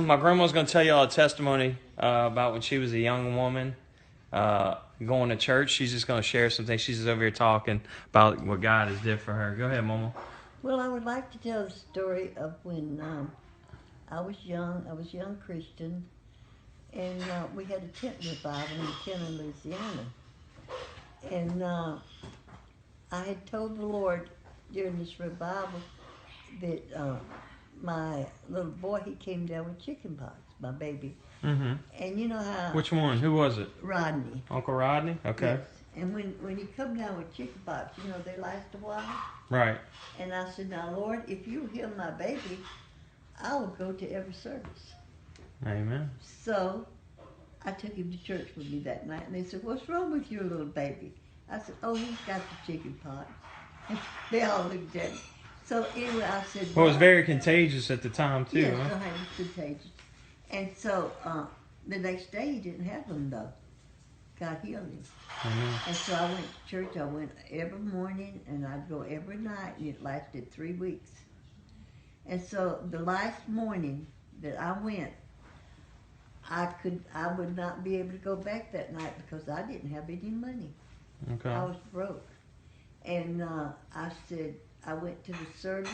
My grandma's going to tell y'all a testimony about when she was a young woman going to church. She's just going to share some things. She's just over here talking about what God has did for her. Go ahead, Mama. Well, I would like to tell the story of when I was young. I was a young Christian, and we had a tent revival in Kenner, Louisiana. And I had told the Lord during this revival that my little boy, he came down with chicken pox, my baby. Mm-hmm. And you know how... Which one? Who was it? Rodney. Uncle Rodney? Okay. Yes. And when you come down with chicken pox, you know, they last a while. Right. And I said, now, Lord, if you heal my baby, I will go to every service. Amen. So I took him to church with me that night, and they said, what's wrong with your little baby? I said, oh, he's got the chicken pox. And they all looked at me. So anyway, I said... Well, it was very contagious at the time, too, yes, huh? it was contagious. And so the next day, he didn't have them, though. God healed him. Mm-hmm. And so I went to church. I went every morning, and I'd go every night, and it lasted 3 weeks. And so the last morning that I went, I would not be able to go back that night because I didn't have any money. Okay. I was broke. And I said, I went to the service,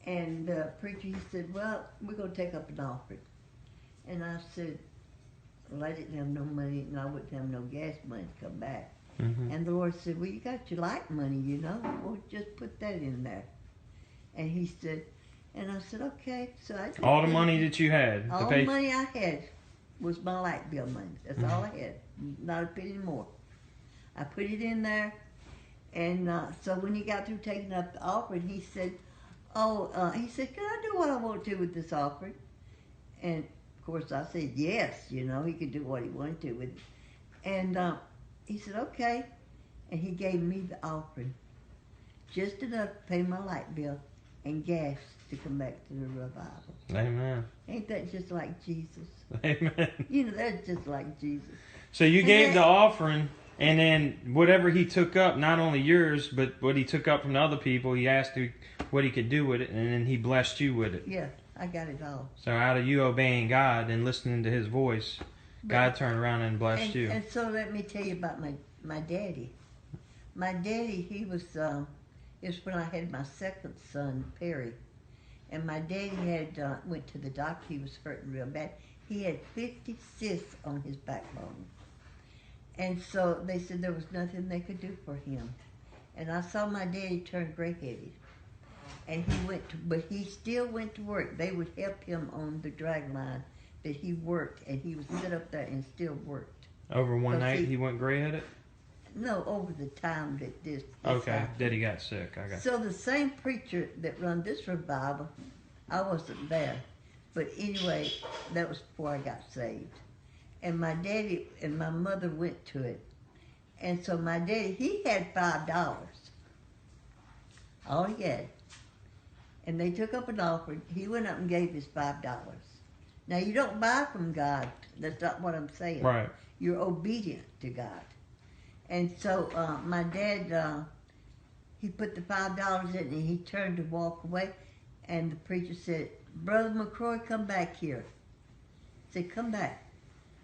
and the preacher, he said, well, we're going to take up an offering. And I said, well, I didn't have no money, and I wouldn't have no gas money to come back. Mm-hmm. And the Lord said, well, you got your light money, you know. Well, just put that in there. And he said, and I said, okay. So I just All the money that you had all to pay... the money I had was my light bill money. That's all I had. Not a penny more. I put it in there. And so when he got through taking up the offering, he said, he said, can I do what I want to with this offering? And, of course, I said, yes, you know, he could do what he wanted to with it. And he said, okay. And he gave me the offering, just enough to pay my light bill and gas to come back to the revival. Amen. Ain't that just like Jesus? Amen. You know, that's just like Jesus. So you gave the offering... And then whatever he took up, not only yours, but what he took up from the other people, he asked you what he could do with it, and then he blessed you with it. Yeah, I got it all. So out of you obeying God and listening to his voice, God turned around and blessed you. And so let me tell you about my daddy. My daddy, he was, it was when I had my second son, Perry. And my daddy had went to the doctor. He was hurting real bad. He had 50 cysts on his backbone. And so they said there was nothing they could do for him. And I saw my daddy turn gray-headed. And but he still went to work. They would help him on the drag line that he worked, and he would sit up there and still worked. Over one night he went gray-headed? No, over the time that this okay, happened. that he got sick. I got So the same preacher that run this revival, I wasn't there. But anyway, that was before I got saved. And my daddy and my mother went to it. And so my daddy, he had $5. All he had. And they took up an offering. He went up and gave his $5. Now, you don't buy from God. That's not what I'm saying. Right. You're obedient to God. And so my dad, he put the $5 in and he turned to walk away. And the preacher said, Brother McCroy, come back here. He said, come back.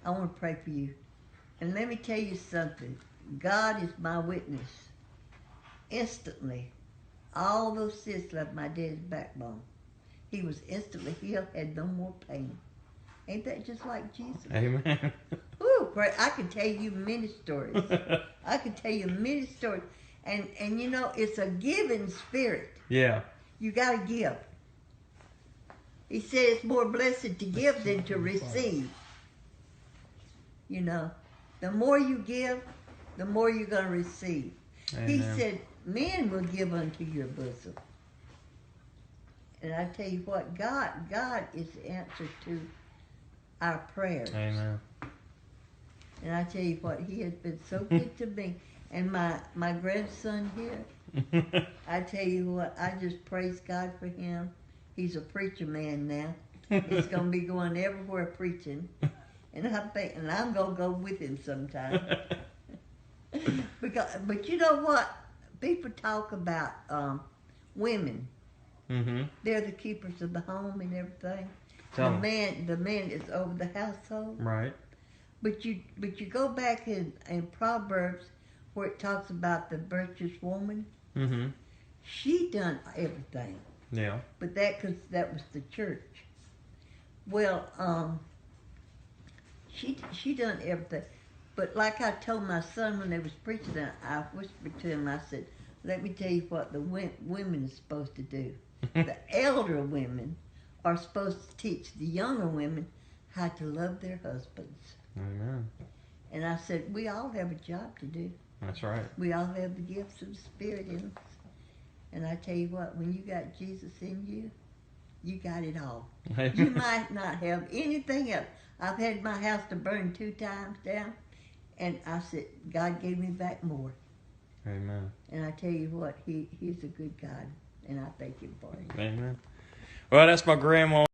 I want to pray for you. And let me tell you something. God is my witness. Instantly, all those cysts left my dad's backbone. He was instantly healed, had no more pain. Ain't that just like Jesus? Amen. Ooh, great. I can tell you many stories. I can tell you many stories. And you know, it's a giving spirit. Yeah. You got to give. He said it's more blessed to give than to receive. You know, the more you give, the more you're going to receive. Amen. He said, men will give unto your bosom. And I tell you what, God is the answer to our prayers. Amen. And I tell you what, he has been so good to me. And my grandson here, I tell you what, I just praise God for him. He's a preacher man now. He's going to be going everywhere preaching. And I'm going to go with him sometime. But you know what? People talk about women. Mm-hmm. They're the keepers of the home and everything. Tell the 'em. man is over the household. Right. But you go back in Proverbs where it talks about the virtuous woman. Mm-hmm. She done everything. Yeah. But that was the church. Well, she done everything. But like I told my son when they was preaching, I whispered to him. I said, "Let me tell you what the women is supposed to do. The elder women are supposed to teach the younger women how to love their husbands." Amen. And I said, we all have a job to do. That's right. We all have the gifts of the Spirit in us. And I tell you what, when you got Jesus in you, you got it all. You might not have anything else. I've had my house to burn 2 times down, and I said, God gave me back more. Amen. And I tell you what, He's a good God, and I thank Him for it. Amen. Well, that's my grandma.